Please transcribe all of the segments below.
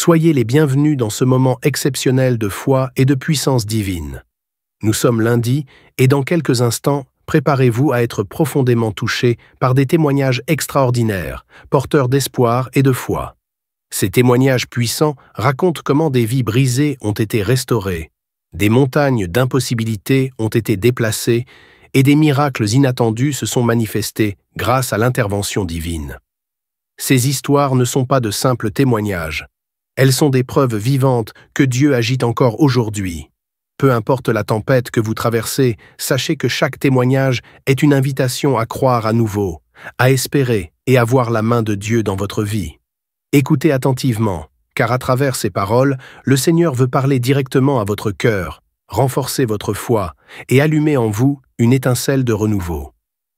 Soyez les bienvenus dans ce moment exceptionnel de foi et de puissance divine. Nous sommes lundi et dans quelques instants, préparez-vous à être profondément touchés par des témoignages extraordinaires, porteurs d'espoir et de foi. Ces témoignages puissants racontent comment des vies brisées ont été restaurées, des montagnes d'impossibilités ont été déplacées et des miracles inattendus se sont manifestés grâce à l'intervention divine. Ces histoires ne sont pas de simples témoignages. Elles sont des preuves vivantes que Dieu agit encore aujourd'hui. Peu importe la tempête que vous traversez, sachez que chaque témoignage est une invitation à croire à nouveau, à espérer et à voir la main de Dieu dans votre vie. Écoutez attentivement, car à travers ces paroles, le Seigneur veut parler directement à votre cœur, renforcer votre foi et allumer en vous une étincelle de renouveau.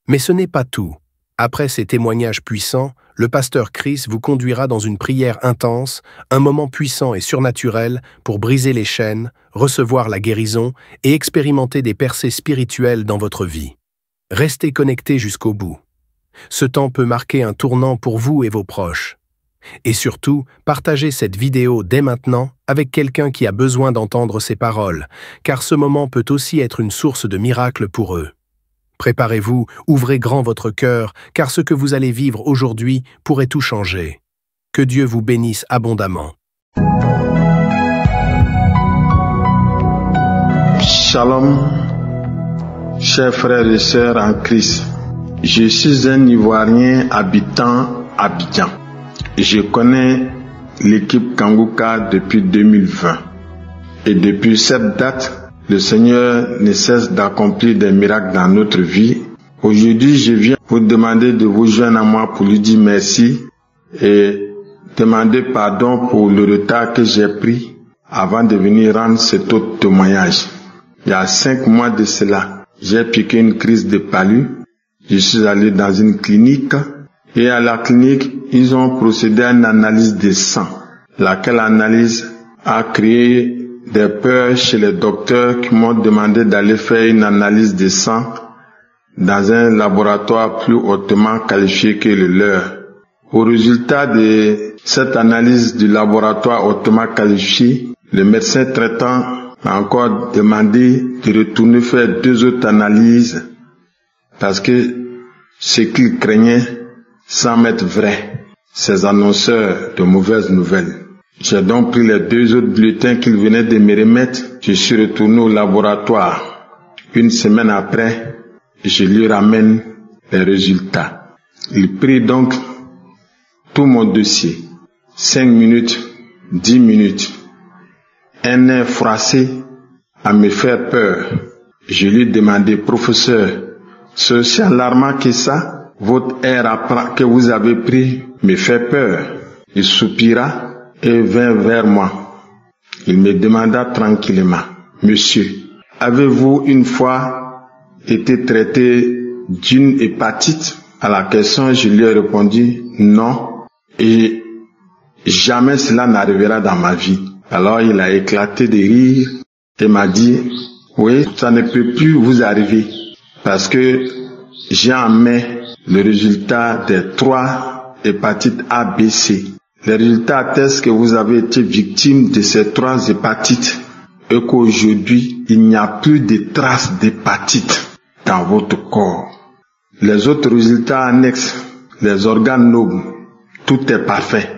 Mais ce n'est pas tout. Après ces témoignages puissants, le pasteur Chris vous conduira dans une prière intense, un moment puissant et surnaturel pour briser les chaînes, recevoir la guérison et expérimenter des percées spirituelles dans votre vie. Restez connectés jusqu'au bout. Ce temps peut marquer un tournant pour vous et vos proches. Et surtout, partagez cette vidéo dès maintenant avec quelqu'un qui a besoin d'entendre ces paroles, car ce moment peut aussi être une source de miracles pour eux. Préparez-vous, ouvrez grand votre cœur, car ce que vous allez vivre aujourd'hui pourrait tout changer. Que Dieu vous bénisse abondamment. Shalom, chers frères et sœurs en Christ. Je suis un Ivoirien habitant Abidjan. Je connais l'équipe Kanguka depuis 2020. Et depuis cette date, le Seigneur ne cesse d'accomplir des miracles dans notre vie. Aujourd'hui, je viens vous demander de vous joindre à moi pour lui dire merci et demander pardon pour le retard que j'ai pris avant de venir rendre cet autre témoignage. Il y a 5 mois de cela, j'ai piqué une crise de palu. Je suis allé dans une clinique et à la clinique, ils ont procédé à une analyse de sang, laquelle analyse a créé des peurs chez les docteurs qui m'ont demandé d'aller faire une analyse de sang dans un laboratoire plus hautement qualifié que le leur. Au résultat de cette analyse du laboratoire hautement qualifié, le médecin traitant m'a encore demandé de retourner faire 2 autres analyses parce que ce qu'il craignait semble être vrai, ces annonceurs de mauvaises nouvelles. J'ai donc pris les 2 autres bulletins qu'il venait de me remettre. Je suis retourné au laboratoire. Une semaine après, je lui ramène les résultats. Il prit donc tout mon dossier. 5 minutes, 10 minutes. Un air froissé à me faire peur. Je lui ai demandé, professeur, c'est aussi alarmant que ça? Votre air que vous avez pris me fait peur. Il soupira et vint vers moi. Il me demanda tranquillement, monsieur, avez-vous une fois été traité d'une hépatite? À la question, je lui ai répondu non, et jamais cela n'arrivera dans ma vie. Alors il a éclaté de rire et m'a dit, oui, ça ne peut plus vous arriver, parce que j'ai en main le résultat des 3 hépatites A, B, C. Les résultats attestent que vous avez été victime de ces 3 hépatites et qu'aujourd'hui, il n'y a plus de traces d'hépatite dans votre corps. Les autres résultats annexes, les organes nobles, tout est parfait.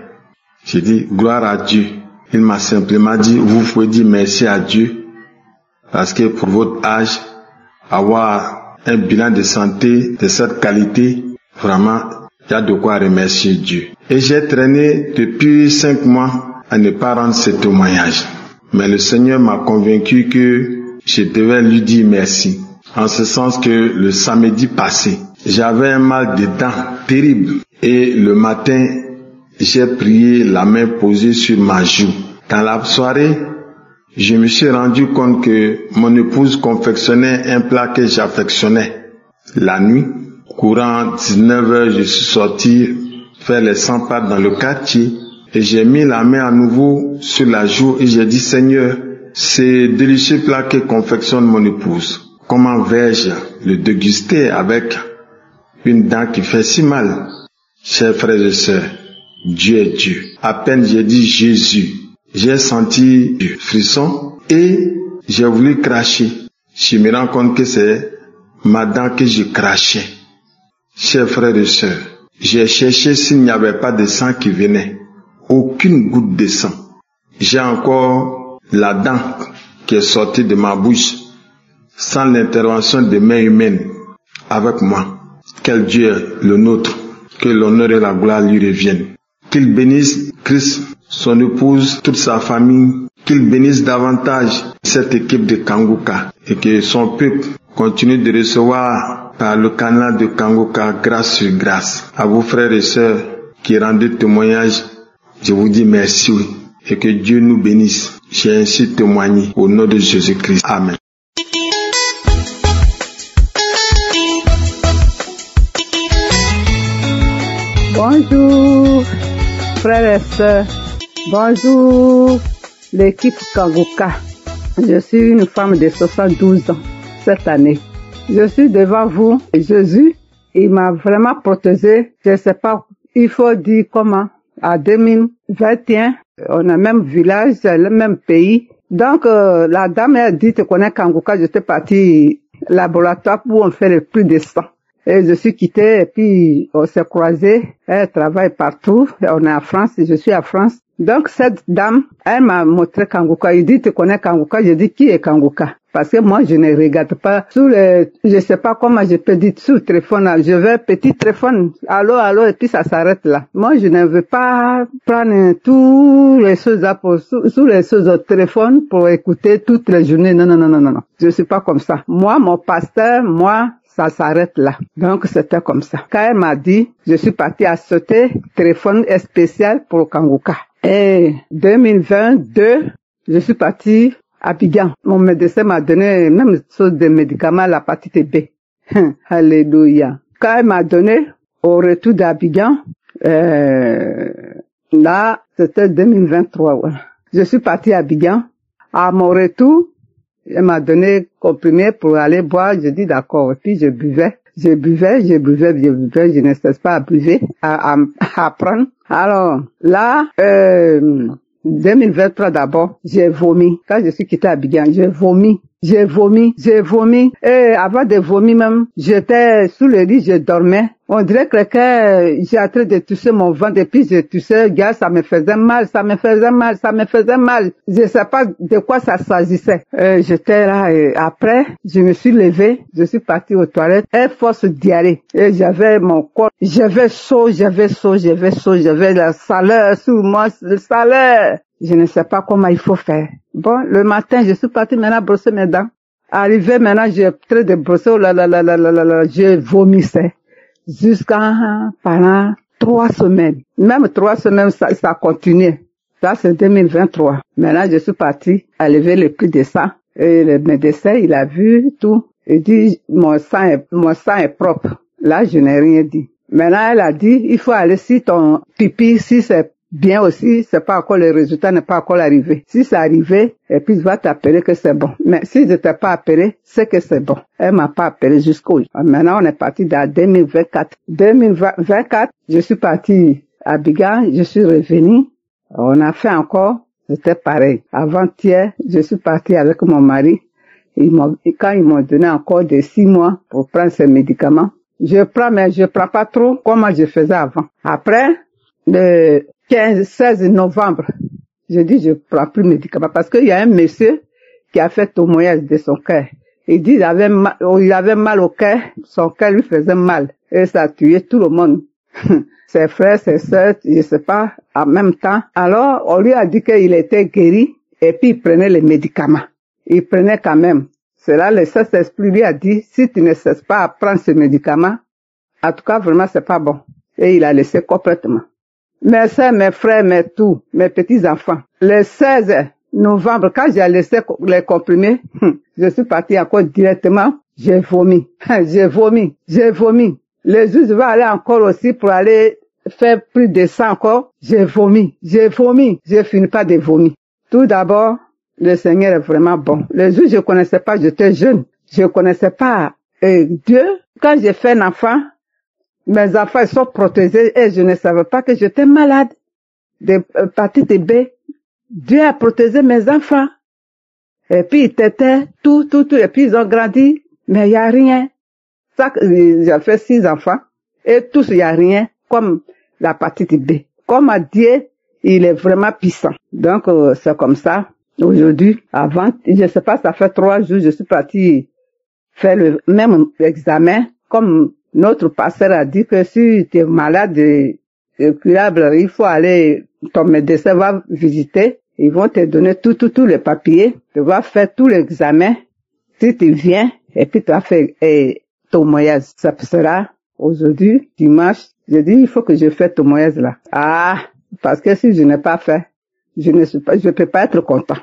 J'ai dit, gloire à Dieu. Il m'a simplement dit, vous pouvez dire merci à Dieu parce que pour votre âge, avoir un bilan de santé de cette qualité, vraiment, il y a de quoi remercier Dieu. Et j'ai traîné depuis 5 mois à ne pas rendre ce témoignage. Mais le Seigneur m'a convaincu que je devais lui dire merci. En ce sens que le samedi passé, j'avais un mal de dents terrible. Et le matin, j'ai prié la main posée sur ma joue. Dans la soirée, je me suis rendu compte que mon épouse confectionnait un plat que j'affectionnais. La nuit, courant 19h, je suis sorti faire les 100 pas dans le quartier et j'ai mis la main à nouveau sur la joue et j'ai dit, Seigneur, c'est délicieux plat que confectionne mon épouse. Comment vais-je le déguster avec une dent qui fait si mal? Chers frères et sœurs, Dieu est Dieu. À peine j'ai dit Jésus, j'ai senti du frisson et j'ai voulu cracher. Je me rends compte que c'est ma dent que je crachais. Chers frères et sœurs, j'ai cherché s'il n'y avait pas de sang qui venait. Aucune goutte de sang. J'ai encore la dent qui est sortie de ma bouche sans l'intervention de mains humaines avec moi. Quel Dieu est le nôtre, que l'honneur et la gloire lui reviennent. Qu'il bénisse Christ, son épouse, toute sa famille, qu'il bénisse davantage cette équipe de Kangoka et que son peuple continue de recevoir par le canal de Kangoka grâce sur grâce. À vos frères et sœurs qui rendent témoignage, je vous dis merci et que Dieu nous bénisse. J'ai ainsi témoigné au nom de Jésus-Christ. Amen. Bonjour, frères et sœurs. Bonjour, l'équipe Kangoka. Je suis une femme de 72 ans cette année. Je suis devant vous. Jésus, il m'a vraiment protégé. Je ne sais pas, il faut dire comment. À 2021, on a le même village, le même pays. Donc, la dame a dit, tu connais Kangoka, j'étais partie au laboratoire où on fait le plus de sang. Et je suis quittée et puis on s'est croisés. Elle travaille partout. On est en France, je suis en France. Donc cette dame, elle m'a montré Kangoka. Il dit, tu connais Kangoka? Je dis, qui est Kangoka? Parce que moi, je ne regarde pas je sais pas comment je peux dire sur le téléphone. Je vais petit téléphone, allô, et puis ça s'arrête là. Moi, je ne veux pas prendre toutes les choses là sur les choses au téléphone pour écouter toutes les journées. Non. Je suis pas comme ça. Moi, mon pasteur, ça s'arrête là. Donc, c'était comme ça. Quand elle m'a dit, je suis partie à sauter téléphone spécial pour Kangoka. Et 2022, je suis partie à Abidjan. Mon médecin m'a donné même chose de médicaments, la hépatite B. Alléluia. Quand elle m'a donné, au retour d'Abidjan, là, c'était 2023, ouais. Je suis partie à Abidjan. À mon retour, elle m'a donné comprimé pour aller boire. Je dis d'accord. Et puis je buvais. Je ne cesse pas à prendre. Alors, là, 2023 d'abord, j'ai vomi. Quand je suis quittée à Abidjan, j'ai vomi. Et avant de vomir même, j'étais sous le lit, je dormais. On dirait que j'ai en train de toucher mon ventre et puis je touchais, gars, ça me faisait mal. Je sais pas de quoi ça s'agissait. J'étais là et après, je me suis levée, je suis partie aux toilettes, et force diarrhée. Et j'avais mon corps, j'avais la chaleur sur moi, le chaleur. Je ne sais pas comment il faut faire. Bon, le matin, je suis partie maintenant brosser mes dents. Arrivé maintenant, j'ai train de brosser, je vomissais. Pendant 3 semaines. Même 3 semaines, ça continuait. Ça, c'est 2023. Maintenant, je suis partie à lever le prix de sang. Et le médecin, il a vu tout. Il dit, mon sang est propre. Là, je n'ai rien dit. Maintenant, elle a dit, il faut aller si ton pipi, si c'est bien aussi, c'est pas encore, le résultat n'est pas encore arrivé. Si c'est arrivé, et puis il va t'appeler que c'est bon. Mais si je t'ai pas appelé, c'est que c'est bon. Elle m'a pas appelé jusqu'au jour. Maintenant, on est parti dans 2024. 2024, je suis parti à Abidjan, je suis revenu. On a fait encore, c'était pareil. Avant-hier, je suis parti avec mon mari. Quand ils m'ont donné encore des 6 mois pour prendre ces médicaments, je prends, mais je prends pas trop comme je faisais avant. Après, le 16 novembre, je dis je prends plus de médicaments parce qu'il y a un monsieur qui a fait témoignage de son cœur. Il dit il avait mal au cœur, son cœur lui faisait mal et ça a tué tout le monde. Ses frères, ses sœurs, je sais pas, en même temps. Alors, on lui a dit qu'il était guéri et puis il prenait les médicaments. Il prenait quand même. C'est là le Saint-Esprit lui a dit, si tu ne cesses pas à prendre ces médicaments, en tout cas, vraiment, c'est pas bon. Et il a laissé complètement. Mes sœurs, mes frères, mes petits-enfants. Le 16 novembre, quand j'ai laissé les comprimés, je suis partie encore directement, j'ai vomi. Le jour, je vais aller encore aussi pour aller faire plus de sang encore. J'ai vomi. Je finis pas de vomir. Tout d'abord, le Seigneur est vraiment bon. Le jour, je connaissais pas, j'étais jeune. Je connaissais pas Dieu. Quand j'ai fait un enfant, mes enfants ils sont protégés et je ne savais pas que j'étais malade de hépatite B. Dieu a protégé mes enfants. Et puis, ils t'étaient, tout. Et puis, ils ont grandi. Mais il n'y a rien. Ça, j'ai fait 6 enfants. Et tous, il n'y a rien. Comme la partie B. Comme Dieu, il est vraiment puissant. Donc, c'est comme ça. Aujourd'hui, avant, je sais pas, ça fait 3 jours, je suis partie faire le même examen. Comme notre pasteur a dit que si tu es malade et curable, il faut aller, ton médecin va visiter. Ils vont te donner tous les papiers. Tu vas faire tout l'examen. Si tu viens, et puis tu vas faire ton moyage. Ça sera aujourd'hui, dimanche. Je dis, il faut que je fasse ton moyage là. Ah, parce que si je n'ai pas fait, je peux pas être content.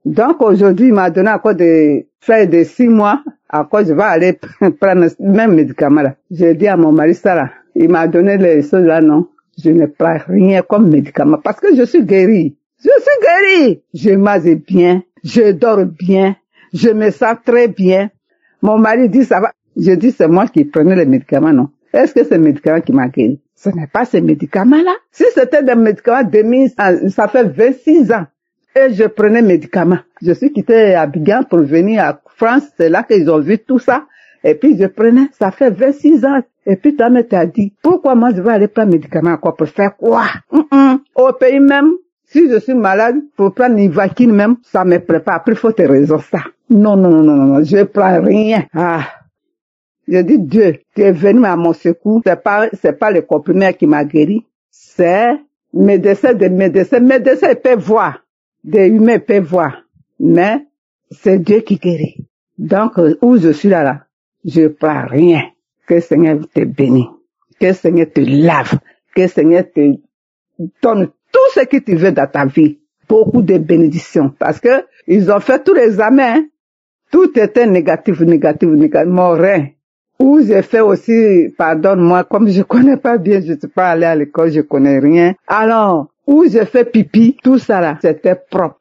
Donc aujourd'hui, il m'a donné encore de faire de 6 mois. Encore, je vais aller prendre le même médicament là. J'ai dit à mon mari ça là. Il m'a donné les choses là, non. Je ne prends rien comme médicament parce que je suis guérie. Je suis guérie. Je mange bien. Je dors bien. Je me sens très bien. Mon mari dit ça va. Je dis c'est moi qui prenais les médicaments, non. Est-ce que c'est le médicament qui m'a guéri? Ce n'est pas ces médicaments-là. Si c'était des médicaments ça fait 26 ans. Et je prenais médicaments. Je suis quitté à Abidjan pour venir à France. C'est là qu'ils ont vu tout ça. Et puis je prenais, ça fait 26 ans. Et puis ta mère t'a dit, pourquoi moi je vais aller prendre médicaments encore pour faire quoi? Au pays même, si je suis malade, pour prendre une vaccine même, ça me prépare. Après, il faut te raison ça. Non, je prends rien. Ah. Je dis, Dieu, tu es venu à mon secours. C'est pas le comprimé qui m'a guéri. C'est médecin, ils peuvent voir. Des humains peuvent voir. Mais, c'est Dieu qui guérit. Donc, où je suis là, je prends rien. Que le Seigneur te bénisse. Que le Seigneur te lave. Que le Seigneur te donne tout ce que tu veux dans ta vie. Beaucoup de bénédictions. Parce que, ils ont fait tous les examens, hein. Tout était négatif. Mon rein. Où j'ai fait aussi, pardonne-moi, comme je connais pas bien, je suis pas allé à l'école, je connais rien. Alors, où j'ai fait pipi, tout ça là, c'était propre.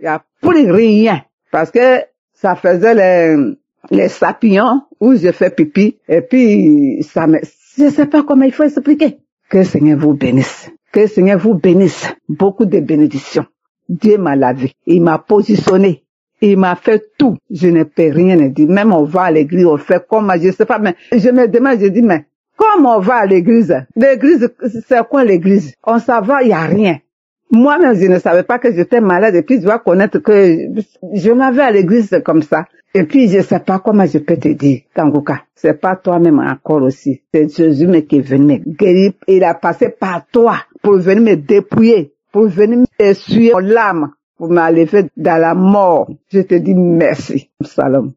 Il y a plus rien. Parce que ça faisait les sapillons où j'ai fait pipi. Et puis, je sais pas comment il faut expliquer. Que le Seigneur vous bénisse. Que le Seigneur vous bénisse. Beaucoup de bénédictions. Dieu m'a lavé. Il m'a positionné. Il m'a fait tout. Je ne peux rien dire. Même on va à l'église, on fait comme, je sais pas, mais je me demande, je dis, mais comment on va à l'église? L'église, c'est quoi l'église? On s'en va, il n'y a rien. Moi-même, je ne savais pas que j'étais malade et puis je dois connaître que je m'avais à l'église, c'est comme ça. Et puis, je sais pas comment je peux te dire, Kangoka. C'est pas toi-même encore aussi. C'est Jésus qui est venu me guérir. Il a passé par toi pour venir me dépouiller, pour venir m'essuyer l'âme, pour m'enlever dans la mort. Je te dis merci. Salam.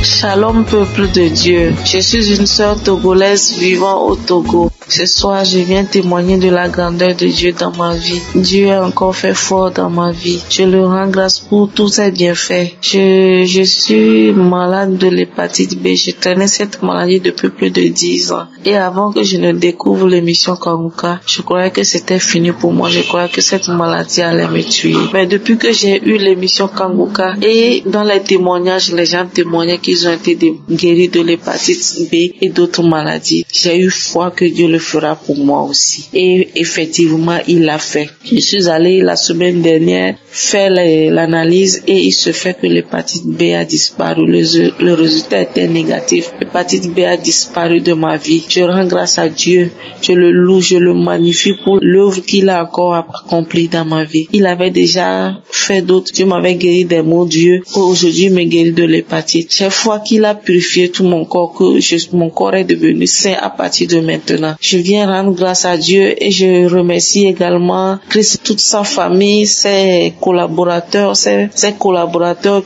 Shalom peuple de Dieu, je suis une sœur togolaise vivant au Togo. Ce soir, je viens témoigner de la grandeur de Dieu dans ma vie. Dieu a encore fait fort dans ma vie. Je le rends grâce pour tous ses bienfaits. Je suis malade de l'hépatite B. Je traînais cette maladie depuis plus de 10 ans. Et avant que je ne découvre l'émission Kangoka, je croyais que c'était fini pour moi. Je croyais que cette maladie allait me tuer. Mais depuis que j'ai eu l'émission Kangoka et dans les témoignages, les gens témoignaient qu'ils ont été guéris de l'hépatite B et d'autres maladies. J'ai eu foi que Dieu le fera pour moi aussi. Et effectivement, il l'a fait. Je suis allée la semaine dernière faire l'analyse et il se fait que l'hépatite B a disparu. Le résultat était négatif. L'hépatite B a disparu de ma vie. Je rends grâce à Dieu. Je le loue, je le magnifie pour l'œuvre qu'il a encore accomplie dans ma vie. Il avait déjà fait d'autres. Dieu m'avait guéri des maux Dieu. Aujourd'hui, il me guérit de l'hépatite. Chaque fois qu'il a purifié tout mon corps, que mon corps est devenu sain à partir de maintenant. Je viens rendre grâce à Dieu et je remercie également Christ, toute sa famille, ses collaborateurs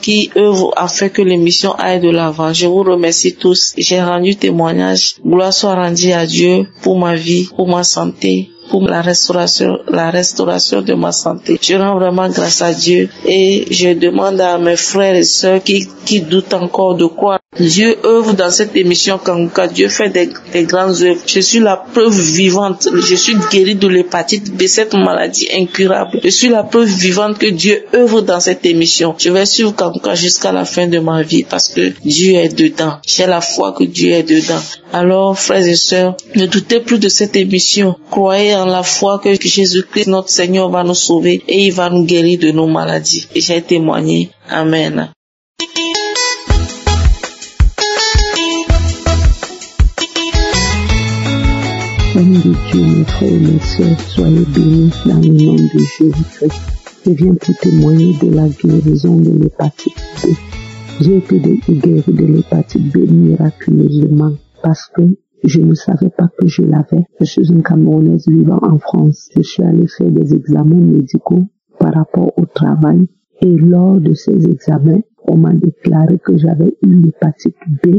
qui œuvrent afin que l'émission aille de l'avant. Je vous remercie tous. J'ai rendu témoignage. Gloire soit rendue à Dieu pour ma vie, pour ma santé, pour la restauration de ma santé. Je rends vraiment grâce à Dieu et je demande à mes frères et sœurs qui doutent encore de quoi Dieu œuvre dans cette émission quand Dieu fait des grandes œuvres. Je suis la preuve vivante. Je suis guérie de l'hépatite B, cette maladie incurable. Je suis la preuve vivante que Dieu œuvre dans cette émission. Je vais suivre Kankuka jusqu'à la fin de ma vie parce que Dieu est dedans. J'ai la foi que Dieu est dedans. Alors, frères et sœurs, ne doutez plus de cette émission. Croyez en la foi que Jésus-Christ, notre Seigneur, va nous sauver et il va nous guérir de nos maladies. Et j'ai témoigné. Amen. Amis de Dieu, mes frères et mes sœurs, soyez bénis dans le nom de Jésus-Christ. Je viens pour témoigner de la guérison de l'hépatite B. J'ai été guérie de l'hépatite B miraculeusement parce que je ne savais pas que je l'avais. Je suis une Camerounaise vivant en France. Je suis allée faire des examens médicaux par rapport au travail et lors de ces examens, on m'a déclaré que j'avais eu l'hépatite B,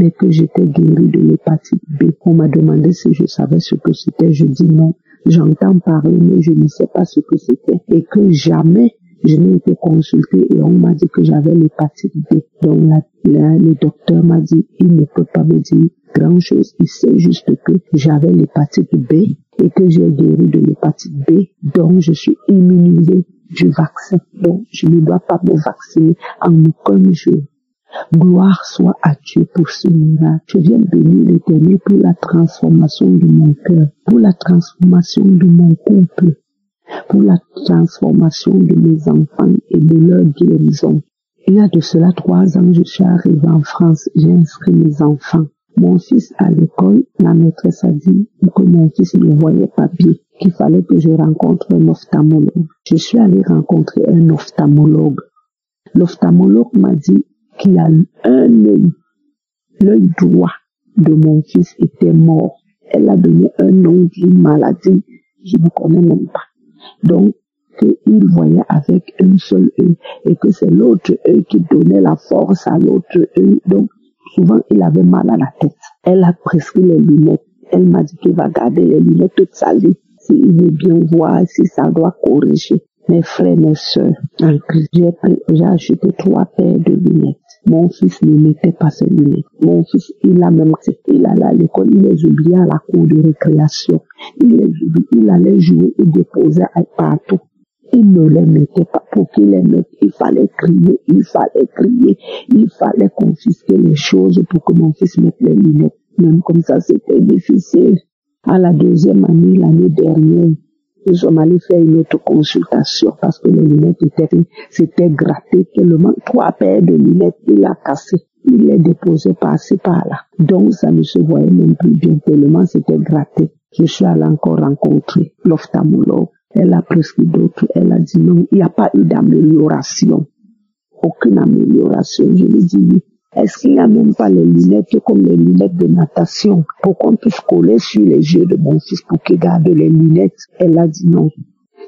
mais que j'étais guérie de l'hépatite B. On m'a demandé si je savais ce que c'était. Je dis non, j'entends parler, mais je ne sais pas ce que c'était. Et que jamais je n'ai été consultée et on m'a dit que j'avais l'hépatite B. Donc le docteur m'a dit, il ne peut pas me dire grand chose. Il sait juste que j'avais l'hépatite B et que j'ai guéri de l'hépatite B. Donc je suis immunisée du vaccin. Donc je ne dois pas me vacciner en aucun jour. Gloire soit à Dieu pour ce miracle. Je viens bénir l'Éternel pour la transformation de mon cœur, pour la transformation de mon couple, pour la transformation de mes enfants et de leur guérison. Il y a de cela 3 ans, je suis arrivée en France, j'ai inscrit mes enfants. Mon fils à l'école, la maîtresse a dit que mon fils ne voyait pas bien, qu'il fallait que je rencontre un ophtalmologue. Je suis allée rencontrer un ophtalmologue. L'ophtalmologue m'a dit qu'il a un œil, l'œil droit de mon fils était mort. Elle a donné un nom d'une maladie, je ne connais même pas. Donc, qu'il voyait avec un seul œil et que c'est l'autre œil qui donnait la force à l'autre œil. Donc, souvent, il avait mal à la tête. Elle a prescrit les lunettes. Elle m'a dit qu'il va garder les lunettes toute sa vie. S'il veut bien voir, si ça doit corriger. Mes frères, mes sœurs, j'ai acheté 3 paires de lunettes. Mon fils ne mettait pas ses lunettes. Mon fils, il allait à l'école, il les oubliait à la cour de récréation. Il allait jouer et déposer partout. Il ne les mettait pas. Pour qu'il les mette, il fallait crier, il fallait confisquer les choses pour que mon fils mette les lunettes. Même comme ça, c'était difficile. À la 2e année, l'année dernière, nous sommes allés faire une autre consultation parce que les lunettes s'étaient grattées tellement. 3 paires de lunettes, il a cassé. Il les déposait par-ci, par-là. Donc, ça ne se voyait même plus bien tellement c'était gratté. Je suis allée encore rencontrer l'ophtalmologue. Elle a prescrit d'autres. Elle a dit non, il n'y a pas eu d'amélioration. Aucune amélioration. Je lui ai dit oui. Est-ce qu'il n'y a même pas les lunettes comme les lunettes de natation pour qu'on puisse coller sur les yeux de mon fils pour qu'il garde les lunettes? Elle a dit non.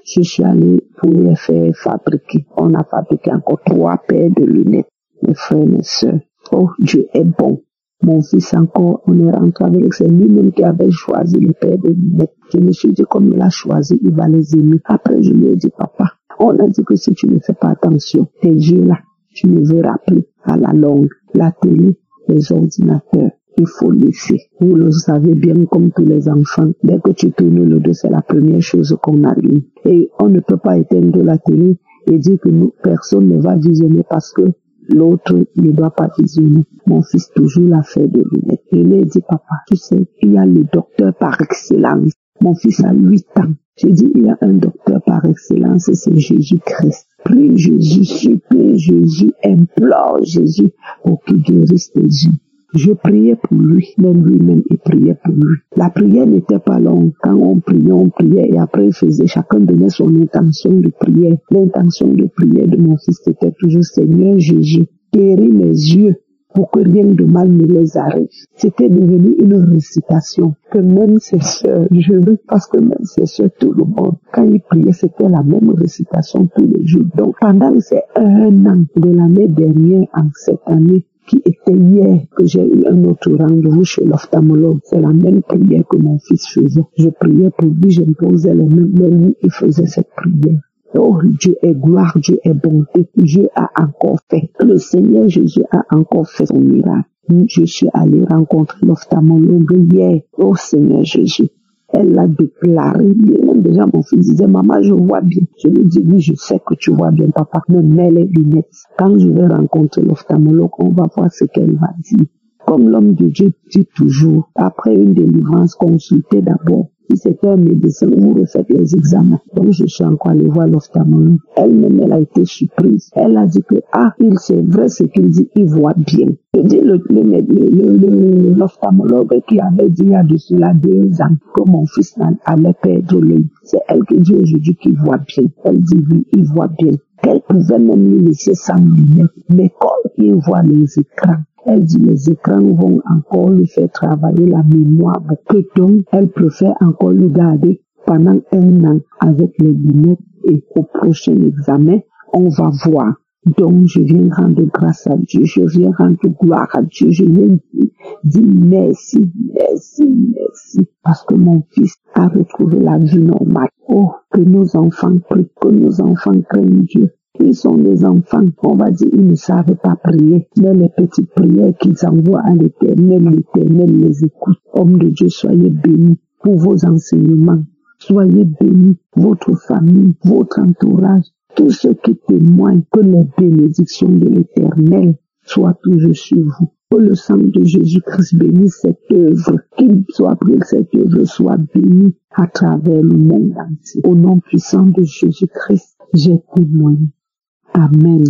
Je suis allée pour les faire fabriquer. On a fabriqué encore 3 paires de lunettes. Mes frères, mes sœurs. Oh, Dieu est bon. Mon fils encore, on est rentré avec, c'est lui-même qui avait choisi les paires de lunettes. Je me suis dit, comme il a choisi, il va les aimer. Après, je lui ai dit, papa, on a dit que si tu ne fais pas attention, tes yeux-là, tu ne verras plus à la longue. La télé, les ordinateurs, il faut laisser. Vous le savez bien comme tous les enfants. Dès que tu tournes le dos, c'est la première chose qu'on allume. Et on ne peut pas éteindre la télé et dire que personne ne va visionner parce que l'autre ne doit pas visionner. Mon fils toujours l'a fait de lunettes. Je lui ai dit, papa, tu sais, il y a le docteur par excellence. Mon fils a 8 ans. J'ai dit, il y a un docteur par excellence, c'est Jésus-Christ. Prie Jésus, supplie Jésus, implore Jésus pour qu'il guérisse tes yeux. Je priais pour lui, même lui-même, il priait pour lui. La prière n'était pas longue. Quand on priait, et après il faisait, chacun donnait son intention de prière. L'intention de prière de mon fils était toujours, Seigneur Jésus, guéris mes yeux pour que rien de mal ne les arrive. C'était devenu une récitation que même ses sœurs, je veux parce que même ses sœurs, tout le monde, quand ils priaient, c'était la même récitation tous les jours. Donc pendant ces 1 an de l'année dernière en cette année, qui était hier que j'ai eu un autre rendez-vous chez l'ophtalmologue. C'est la même prière que mon fils faisait. Je priais pour lui, je me posais les mains, mais lui, il faisait cette prière. Oh, Dieu est gloire, Dieu est bonté. Dieu a encore fait. Le Seigneur Jésus a encore fait son miracle. Je suis allé rencontrer l'ophtalmologue hier. Oh, Seigneur Jésus. Elle l'a déclaré. Déjà, mon fils disait, maman, je vois bien. Je lui dis, oui, je sais que tu vois bien, papa. Mais mets les lunettes. Quand je vais rencontrer l'ophtalmologue, on va voir ce qu'elle va dire. Comme l'homme de Dieu dit toujours, après une délivrance, consultez d'abord. Si c'est un médecin, vous refaites les examens. Donc, je suis encore allé voir l'ophtalmologue. Elle-même, elle a été surprise. Elle a dit que, c'est vrai ce qu'il dit, il voit bien. Je dis, l'ophtalmologue qui avait dit il y a de cela 2 ans que mon fils allait perdre l'œil. C'est elle qui dit aujourd'hui qu'il voit bien. Elle dit oui, il voit bien. Elle pouvait même lui laisser sans lunettes. Mais quand il voit les écrans, elle dit les écrans vont encore lui faire travailler la mémoire beaucoup. Donc, elle préfère encore le garder pendant 1 an avec les lunettes et au prochain examen, on va voir. Donc, je viens rendre grâce à Dieu, je viens rendre gloire à Dieu, je viens dire merci, merci, merci, parce que mon fils a retrouvé la vie normale. Oh, que nos enfants prient, que nos enfants craignent Dieu. Ils sont des enfants, on va dire, ils ne savent pas prier, mais les petites prières qu'ils envoient à l'Éternel, l'Éternel les écoute. Hommes de Dieu, soyez bénis pour vos enseignements, soyez bénis, votre famille, votre entourage, tous ceux qui témoignent que les bénédictions de l'Éternel soient toujours sur vous. Que le sang de Jésus-Christ bénisse cette œuvre, qu'il soit pris que cette œuvre soit bénie à travers le monde entier. Au nom puissant de Jésus-Christ, j'ai témoigné. Amen.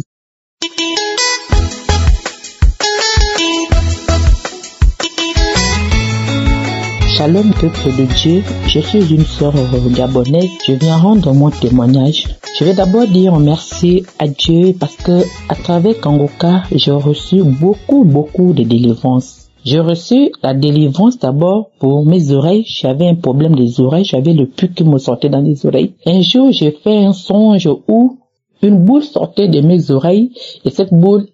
Shalom peuple de Dieu, je suis une sœur gabonaise, je viens rendre mon témoignage. Je vais d'abord dire merci à Dieu parce que à travers Kangoka, j'ai reçu beaucoup de délivrance. J'ai reçu la délivrance d'abord pour mes oreilles. J'avais un problème des oreilles, j'avais le pus qui me sortait dans les oreilles. Un jour, j'ai fait un songe où une boule sortait de mes oreilles et cette boule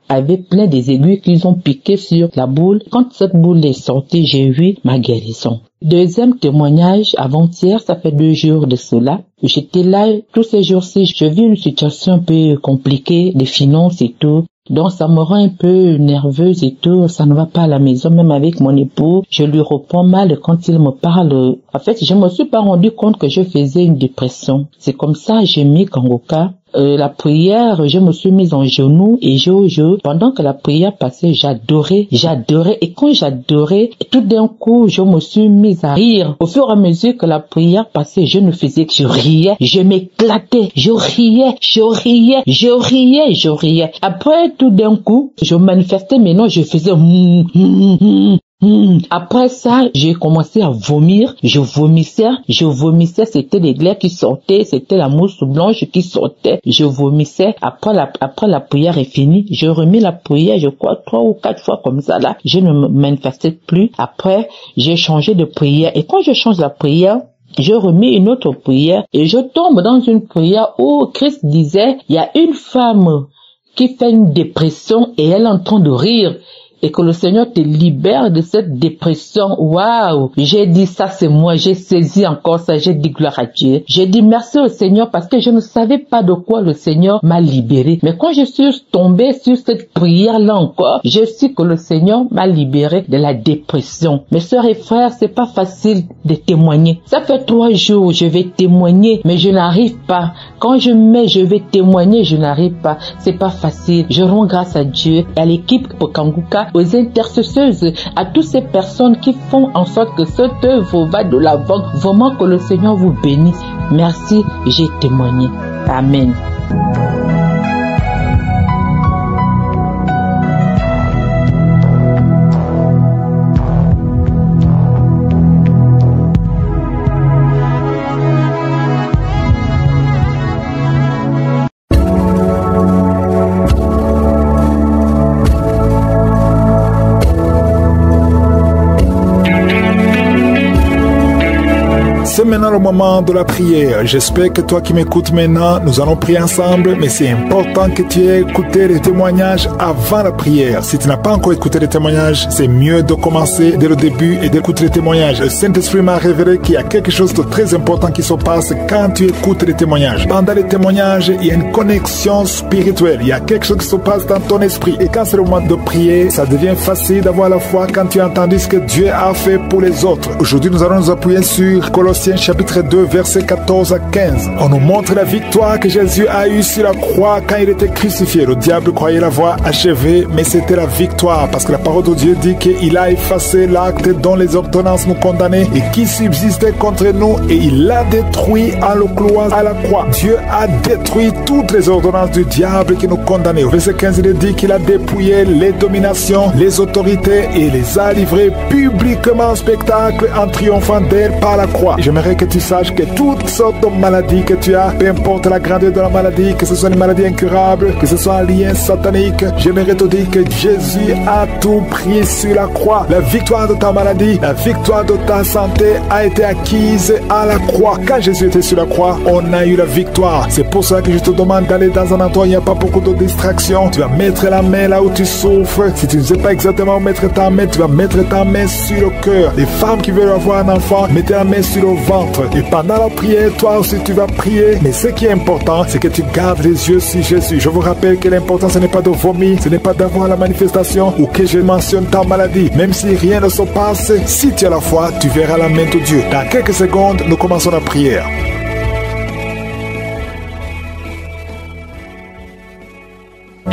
avait plein des aiguilles qu'ils ont piqué sur la boule. Quand cette boule est sortie, j'ai eu ma guérison. Deuxième témoignage, avant-hier, ça fait 2 jours de cela. J'étais là, tous ces jours-ci, je vis une situation un peu compliquée, des finances et tout. Donc ça me rend un peu nerveuse et tout, ça ne va pas à la maison, même avec mon époux, je lui réponds mal quand il me parle. En fait, je me suis pas rendu compte que je faisais une dépression. C'est comme ça, j'ai mis Kangoka. La prière, je me suis mise en genoux et pendant que la prière passait, j'adorais, et quand j'adorais, tout d'un coup, je me suis mise à rire. Au fur et à mesure que la prière passait, je ne faisais que je riais, je m'éclatais, je riais. Après, tout d'un coup, je manifestais, mais non, je faisais Après ça, j'ai commencé à vomir, je vomissais, c'était des glaires qui sortaient, c'était la mousse blanche qui sortait, je vomissais. Après la prière est finie, je remis la prière, je crois 3 ou 4 fois comme ça là, je ne me manifestais plus. Après, j'ai changé de prière et quand je change la prière, je remets une autre prière et je tombe dans une prière où Christ disait, il y a une femme qui fait une dépression et elle est en train de rire. Et que le Seigneur te libère de cette dépression. Waouh! J'ai dit ça, c'est moi. J'ai saisi encore ça. J'ai dit gloire à Dieu. J'ai dit merci au Seigneur parce que je ne savais pas de quoi le Seigneur m'a libéré. Mais quand je suis tombée sur cette prière-là encore, je sais que le Seigneur m'a libéré de la dépression. Mes sœurs et frères, c'est pas facile de témoigner. Ça fait 3 jours, je vais témoigner, mais je n'arrive pas. Quand je vais témoigner, je n'arrive pas. C'est pas facile. Je rends grâce à Dieu et à l'équipe pour Kangoka, aux intercesseuses, à toutes ces personnes qui font en sorte que cette œuvre va de l'avant. Vraiment que le Seigneur vous bénisse. Merci, j'ai témoigné. Amen. C'est maintenant le moment de la prière. J'espère que toi qui m'écoutes maintenant, nous allons prier ensemble, mais c'est important que tu aies écouté les témoignages avant la prière. Si tu n'as pas encore écouté les témoignages, c'est mieux de commencer dès le début et d'écouter les témoignages. Le Saint-Esprit m'a révélé qu'il y a quelque chose de très important qui se passe quand tu écoutes les témoignages. Pendant les témoignages, il y a une connexion spirituelle. Il y a quelque chose qui se passe dans ton esprit. Et quand c'est le moment de prier, ça devient facile d'avoir la foi quand tu as entendu ce que Dieu a fait pour les autres. Aujourd'hui, nous allons nous appuyer sur Colossiens chapitre 2, versets 14 à 15. On nous montre la victoire que Jésus a eue sur la croix quand il était crucifié. Le diable croyait l'avoir achevé, mais c'était la victoire parce que la parole de Dieu dit qu'il a effacé l'acte dont les ordonnances nous condamnaient et qui subsistait contre nous et il l'a détruit en le clouant à la croix. Dieu a détruit toutes les ordonnances du diable qui nous condamnaient. Au verset 15, il dit qu'il a dépouillé les dominations, les autorités et les a livrées publiquement en spectacle en triomphant d'elles par la croix. J'aimerais que tu saches que toutes sortes de maladies que tu as, peu importe la grandeur de la maladie, que ce soit une maladie incurable, que ce soit un lien satanique, j'aimerais te dire que Jésus a tout pris sur la croix. La victoire de ta maladie, la victoire de ta santé a été acquise à la croix. Quand Jésus était sur la croix, on a eu la victoire. C'est pour ça que je te demande d'aller dans un endroit où il n'y a pas beaucoup de distractions. Tu vas mettre la main là où tu souffres. Si tu ne sais pas exactement où mettre ta main, tu vas mettre ta main sur le cœur. Les femmes qui veulent avoir un enfant, mettez la main sur le ventre. Et pendant la prière, toi aussi tu vas prier. Mais ce qui est important, c'est que tu gardes les yeux sur Jésus. Je vous rappelle que l'important, ce n'est pas de vomir, ce n'est pas d'avoir la manifestation ou que je mentionne ta maladie. Même si rien ne se passe, si tu as la foi, tu verras la main de Dieu. Dans quelques secondes, nous commençons la prière.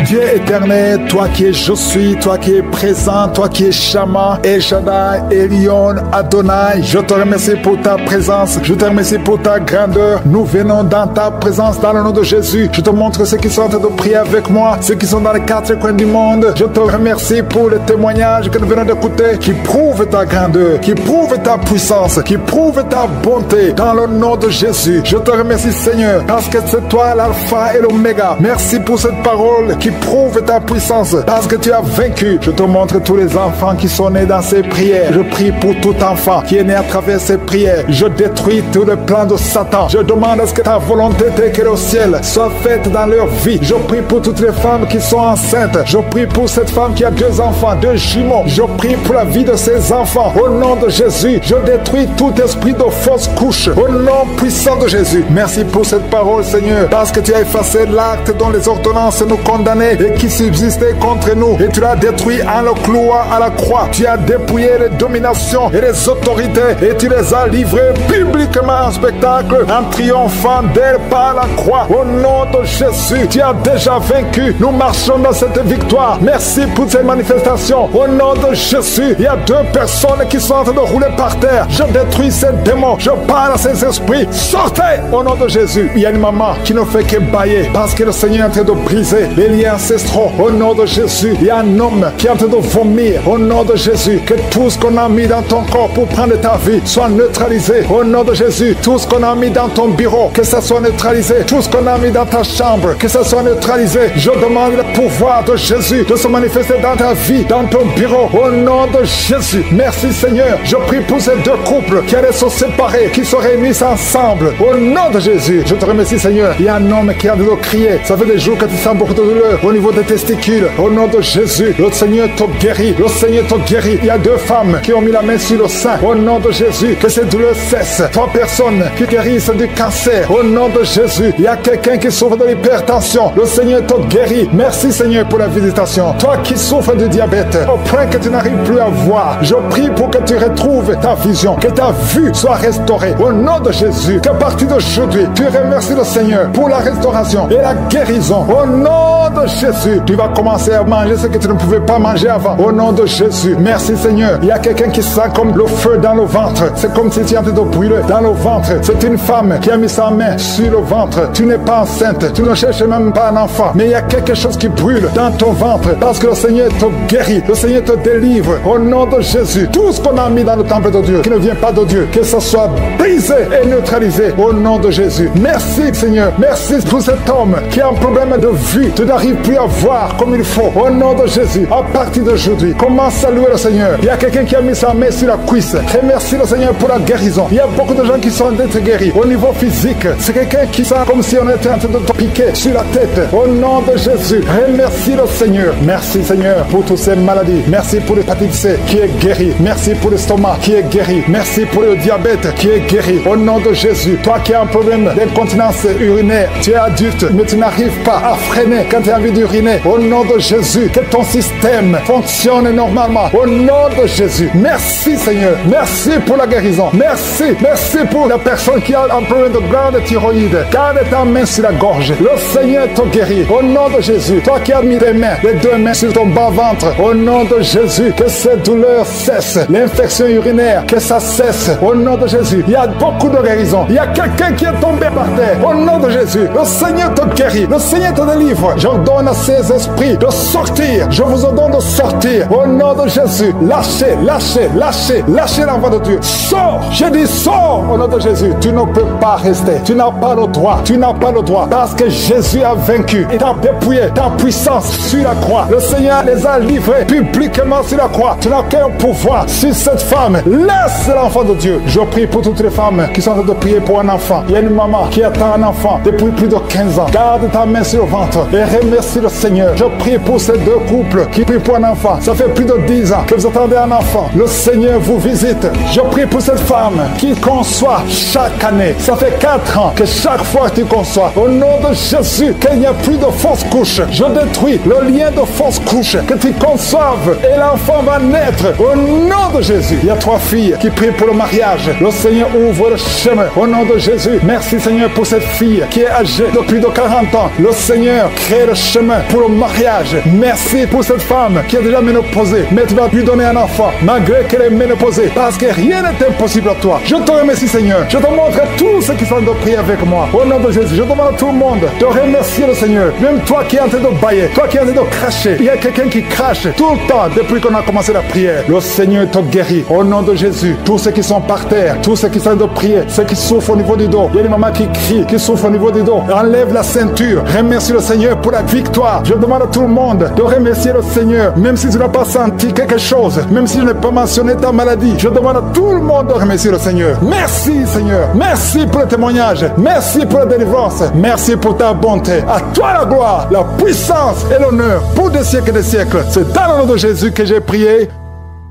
Dieu éternel, toi qui es je suis, toi qui es présent, toi qui es Shama, El Shaddai, Elion, Adonai, je te remercie pour ta présence, je te remercie pour ta grandeur. Nous venons dans ta présence dans le nom de Jésus. Je te montre ceux qui sont en train de prier avec moi, ceux qui sont dans les quatre coins du monde. Je te remercie pour le témoignage que nous venons d'écouter, qui prouve ta grandeur, qui prouve ta puissance, qui prouve ta bonté dans le nom de Jésus. Je te remercie Seigneur, parce que c'est toi l'alpha et l'oméga. Merci pour cette parole qui prouve ta puissance parce que tu as vaincu. Je te montre tous les enfants qui sont nés dans ces prières. Je prie pour tout enfant qui est né à travers ces prières. Je détruis tout le plan de Satan. Je demande à ce que ta volonté telle qu'elle est au ciel soit faite dans leur vie. Je prie pour toutes les femmes qui sont enceintes. Je prie pour cette femme qui a 2 enfants, 2 jumeaux. Je prie pour la vie de ses enfants. Au nom de Jésus, je détruis tout esprit de fausse couche. Au nom puissant de Jésus. Merci pour cette parole, Seigneur, parce que tu as effacé l'acte dont les ordonnances nous condamnaient et qui subsistait contre nous, et tu l'as détruit en le clouant à la croix. Tu as dépouillé les dominations et les autorités et tu les as livrées publiquement en spectacle en triomphant d'elles par la croix. Au nom de Jésus, tu as déjà vaincu. Nous marchons dans cette victoire. Merci pour cette manifestation. Au nom de Jésus, il y a 2 personnes qui sont en train de rouler par terre. Je détruis ces démons. Je parle à ces esprits. Sortez au nom de Jésus. Il y a une maman qui ne fait que bailler parce que le Seigneur est en train de briser les liens ancestraux. Au nom de Jésus, il y a un homme qui est en train de vomir. Au nom de Jésus, que tout ce qu'on a mis dans ton corps pour prendre ta vie soit neutralisé. Au nom de Jésus, tout ce qu'on a mis dans ton bureau, que ça soit neutralisé. Tout ce qu'on a mis dans ta chambre, que ça soit neutralisé. Je demande le pouvoir de Jésus de se manifester dans ta vie, dans ton bureau. Au nom de Jésus, merci Seigneur. Je prie pour ces 2 couples qui allaient se séparer, qui se réunissent ensemble. Au nom de Jésus, je te remercie Seigneur. Il y a un homme qui a de crier. Ça fait des jours que tu sens beaucoup de douleur au niveau des testicules. Au nom de Jésus, le Seigneur te guérit. Le Seigneur te guérit. Il y a 2 femmes qui ont mis la main sur le sein. Au nom de Jésus, que ces douleurs cessent. 3 personnes qui guérissent du cancer. Au nom de Jésus, il y a quelqu'un qui souffre de l'hypertension. Le Seigneur te guérit. Merci Seigneur pour la visitation. Toi qui souffres de diabète, au point que tu n'arrives plus à voir, je prie pour que tu retrouves ta vision, que ta vue soit restaurée. Au nom de Jésus, qu'à partir d'aujourd'hui, tu remercies le Seigneur pour la restauration et la guérison. Au nom de Jésus, tu vas commencer à manger ce que tu ne pouvais pas manger avant. Au nom de Jésus, merci Seigneur. Il y a quelqu'un qui sent comme le feu dans le ventre. C'est comme si tu étais en train de brûler dans le ventre. C'est une femme qui a mis sa main sur le ventre. Tu n'es pas enceinte, tu ne cherches même pas un enfant, mais il y a quelque chose qui brûle dans ton ventre parce que le Seigneur te guérit, le Seigneur te délivre. Au nom de Jésus, tout ce qu'on a mis dans le temple de Dieu qui ne vient pas de Dieu, que ce soit brisé et neutralisé au nom de Jésus. Merci Seigneur, merci pour cet homme qui a un problème de vue. Tu dois n'arrives plus à voir comme il faut. Au nom de Jésus, à partir d'aujourd'hui, commence à louer le Seigneur. Il y a quelqu'un qui a mis sa main sur la cuisse. Remercie le Seigneur pour la guérison. Il y a beaucoup de gens qui sont en train d'être guéris. Au niveau physique, c'est quelqu'un qui sent comme si on était en train de te piquer sur la tête. Au nom de Jésus, remercie le Seigneur. Merci Seigneur pour toutes ces maladies. Merci pour l'hépatite C qui est guéri. Merci pour l'estomac qui est guéri. Merci pour le diabète qui est guéri. Au nom de Jésus, toi qui as un problème d'incontinence urinaire, tu es adulte, mais tu n'arrives pas à freiner quand tu as envie d'uriner. Au nom de Jésus, que ton système fonctionne normalement. Au nom de Jésus, merci Seigneur. Merci pour la guérison. Merci. Merci pour la personne qui a un problème de glande thyroïde. Garde ta main sur la gorge. Le Seigneur te guérit. Au nom de Jésus, toi qui as mis tes mains, les deux mains sur ton bas-ventre. Au nom de Jésus, que cette douleur cesse. L'infection urinaire, que ça cesse. Au nom de Jésus, il y a beaucoup de guérison. Il y a quelqu'un qui est tombé par terre. Au nom de Jésus, le Seigneur te guérit. Le Seigneur te délivre. J'ordonne à ces esprits de sortir. Je vous ordonne de sortir. Au nom de Jésus, lâchez, lâchez, lâchez, lâchez l'enfant de Dieu. Sors. Je dis sors au nom de Jésus. Tu ne peux pas rester. Tu n'as pas le droit. Tu n'as pas le droit. Parce que Jésus a vaincu. Il t'a dépouillé ta puissance sur la croix. Le Seigneur les a livrés publiquement sur la croix. Tu n'as qu'un pouvoir sur cette femme. Laisse l'enfant de Dieu. Je prie pour toutes les femmes qui sont en train de prier pour un enfant. Il y a une maman qui attend un enfant depuis plus de 15 ans. Garde ta main sur le ventre et remercie le Seigneur. Je prie pour ces deux couples qui prient pour un enfant. Ça fait plus de 10 ans que vous attendez un enfant. Le Seigneur vous visite. Je prie pour cette femme qui conçoit chaque année. Ça fait 4 ans que chaque fois tu conçois. Au nom de Jésus, qu'il n'y a plus de fausses couches. Je détruis le lien de fausses couches. Que tu conçoives et l'enfant va naître. Au nom de Jésus. Il y a 3 filles qui prient pour le mariage. Le Seigneur ouvre le chemin. Au nom de Jésus. Merci Seigneur pour cette fille qui est âgée de plus de 40 ans. Le Seigneur crée le chemin pour le mariage. Merci pour cette femme qui est déjà ménopausée. Mais tu vas lui donner un enfant malgré qu'elle est ménopausée. Parce que rien n'est impossible à toi. Je te remercie Seigneur. Je te montre à tous ceux qui sont de prier avec moi. Au nom de Jésus. Je demande à tout le monde de remercier le Seigneur. Même toi qui es en train de bailler. Toi qui es en train de cracher. Il y a quelqu'un qui crache tout le temps depuis qu'on a commencé la prière. Le Seigneur te guérit. Au nom de Jésus. Tous ceux qui sont par terre. Tous ceux qui sont en train de prier. Ceux qui souffrent au niveau du dos. Il y a des mamans qui crient, qui souffrent au niveau du dos. Enlève la ceinture. Remercie le Seigneur pour la victoire. Je demande à tout le monde de remercier le Seigneur. Même si tu n'as pas senti quelque chose. Même si je n'ai pas mentionné ta maladie. Je demande à tout le monde de remercier le Seigneur. Merci Seigneur. Merci pour le témoignage. Merci pour la délivrance. Merci pour ta bonté. À toi la gloire, la puissance et l'honneur pour des siècles et des siècles. C'est dans le nom de Jésus que j'ai prié.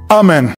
Amen.